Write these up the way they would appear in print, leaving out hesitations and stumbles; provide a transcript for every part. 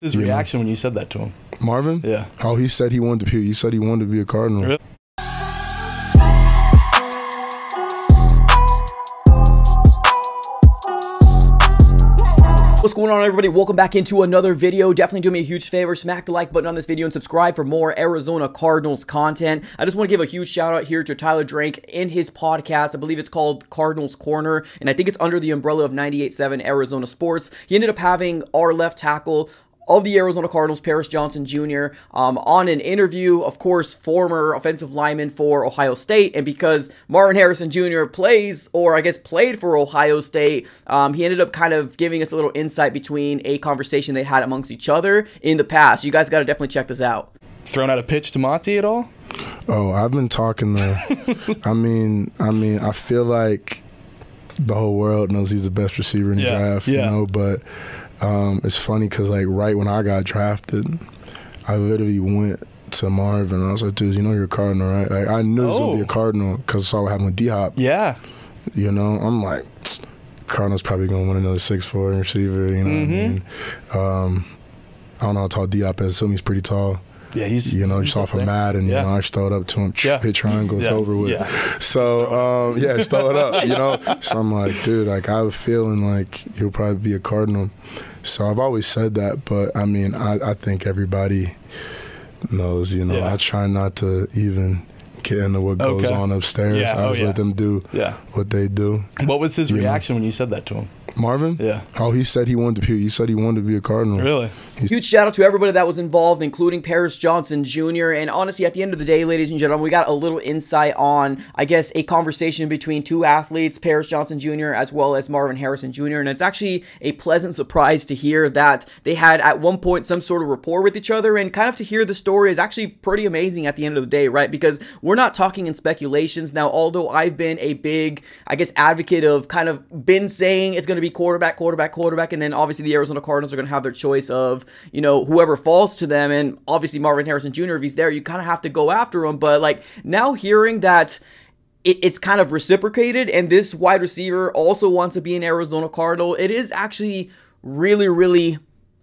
His reaction when you said that to him? Marvin? Yeah. Oh, he said he wanted to be. He said he wanted to be a Cardinal. Really? What's going on, everybody? Welcome back into another video. Definitely do me a huge favor, smack the like button on this video and subscribe for more Arizona Cardinals content. I just want to give a huge shout out here to Tyler Drank in his podcast. I believe it's called Cardinals Corner, and I think it's under the umbrella of 98.7 Arizona Sports. He ended up having our left tackle of the Arizona Cardinals, Paris Johnson Jr., on an interview, of course, former offensive lineman for Ohio State, and because Marvin Harrison Jr. plays, or I guess played for Ohio State, he ended up kind of giving us a little insight between a conversation they had amongst each other in the past. You guys got to definitely check this out. Thrown out a pitch to Monty at all? Oh, I've been talking to I mean, I feel like the whole world knows he's the best receiver in the draft, you know, but it's funny because, like, right when I got drafted, I literally went to Marvin and I was like, dude, you know you're a Cardinal, right? Like, I knew he was going to be a Cardinal because I saw what happened with D-Hop. Yeah. You know, I'm like, Cardinal's probably going to win another 6'4" receiver, you know what I mean? I don't know how tall D-Hop is. Assume he's pretty tall. Yeah, he's, you know, just off of Madden, you know, I just throw it up to him, hit triangle, it's over with. So, just throw it up, you know. So I'm like, dude, like, I have a feeling like he'll probably be a Cardinal. So I've always said that, but I mean, I think everybody knows, you know. I try not to even get into what goes on upstairs. I just let them do what they do. What was his reaction when you said that to him? Marvin? Yeah. Oh, he said he wanted to be. He said he wanted to be a Cardinal. Really? Huge shout out to everybody that was involved, including Paris Johnson Jr. And honestly, at the end of the day, ladies and gentlemen, we got a little insight on, I guess, a conversation between two athletes, Paris Johnson Jr. as well as Marvin Harrison Jr. And it's actually a pleasant surprise to hear that they had at one point some sort of rapport with each other, and kind of to hear the story is actually pretty amazing at the end of the day, right? Because we're not talking in speculations. Now, although I've been a big, I guess, advocate of kind of been saying it's going to be quarterback, and then obviously the Arizona Cardinals are going to have their choice of, you know, whoever falls to them, and obviously Marvin Harrison Jr., if he's there, you kind of have to go after him. But like, now hearing that it's kind of reciprocated and this wide receiver also wants to be an Arizona Cardinal, it is actually really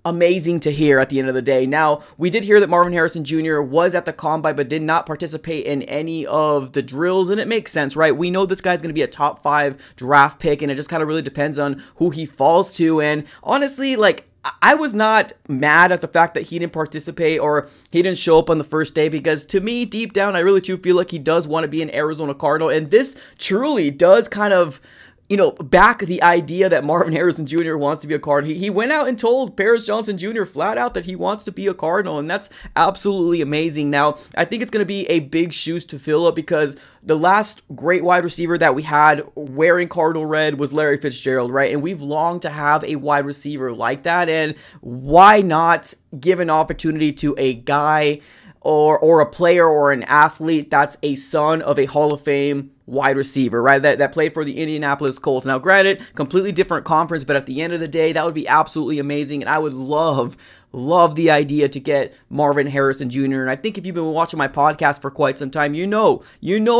amazing to hear at the end of the day. Now, we did hear that Marvin Harrison Jr. was at the combine but did not participate in any of the drills, and it makes sense, right? We know this guy's going to be a top 5 draft pick, and it just kind of really depends on who he falls to. And honestly, like, I was not mad at the fact that he didn't participate or he didn't show up on the first day, because to me, deep down, I really do feel like he does want to be an Arizona Cardinal, and this truly does kind of, you know, back the idea that Marvin Harrison Jr. wants to be a Cardinal. He went out and told Paris Johnson Jr. flat out that he wants to be a Cardinal, and that's absolutely amazing. Now, I think it's going to be a big shoes to fill up, because the last great wide receiver that we had wearing Cardinal red was Larry Fitzgerald, right? And we've longed to have a wide receiver like that, and why not give an opportunity to a guy or a player or an athlete that's a son of a Hall of Fame wide receiver, right? That played for the Indianapolis Colts. Now, granted, completely different conference, but at the end of the day, that would be absolutely amazing, and I would love the idea to get Marvin Harrison Jr. And I think if you've been watching my podcast for quite some time, you know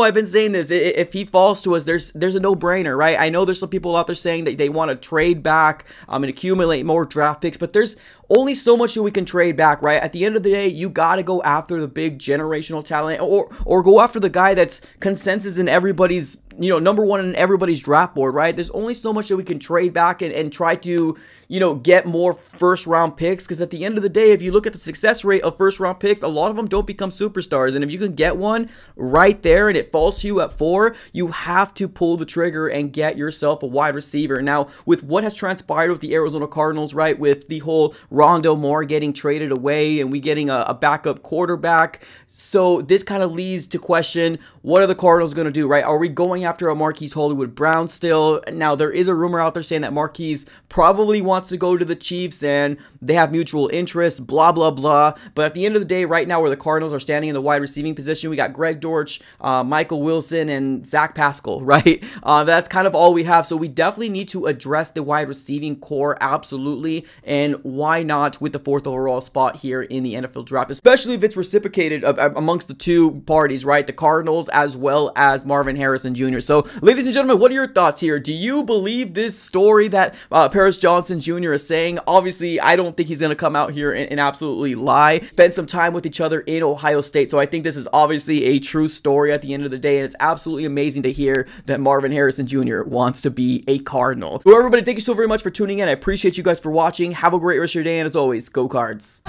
I've been saying this. If he falls to us, there's a no-brainer, right? I know there's some people out there saying that they want to trade back and accumulate more draft picks, but there's only so much that we can trade back, right? At the end of the day, you got to go after the big generational talent, or go after the guy that's consensus in everybody's, you know, number one in everybody's draft board, right? There's only so much that we can trade back and try to, you know, get more first-round picks, because at the end of the day, if you look at the success rate of first-round picks, a lot of them don't become superstars, and if you can get one right there and it falls to you at 4, you have to pull the trigger and get yourself a wide receiver. Now, with what has transpired with the Arizona Cardinals, right, with the whole Rondo Moore getting traded away and we getting a backup quarterback, so this kind of leaves to question, what are the Cardinals going to do, right? Are we going after a Marquise Hollywood Brown still? Now, there is a rumor out there saying that Marquise probably wants to go to the Chiefs and they have mutual interests, blah, blah, blah. But at the end of the day, right now, where the Cardinals are standing in the wide receiving position, we got Greg Dortch, Michael Wilson, and Zach Pascal, right? That's kind of all we have. So we definitely need to address the wide receiving core, absolutely. And why not with the 4th overall spot here in the NFL draft, especially if it's reciprocated amongst the two parties, right? The Cardinals as well as Marvin Harrison Jr. Jr. So, ladies and gentlemen, what are your thoughts here? Do you believe this story that Paris Johnson Jr. is saying? Obviously, I don't think he's going to come out here and absolutely lie. Spend some time with each other in Ohio State. So I think this is obviously a true story at the end of the day, and it's absolutely amazing to hear that Marvin Harrison Jr. wants to be a Cardinal. So everybody, thank you so very much for tuning in. I appreciate you guys for watching. Have a great rest of your day, and as always, go Cards.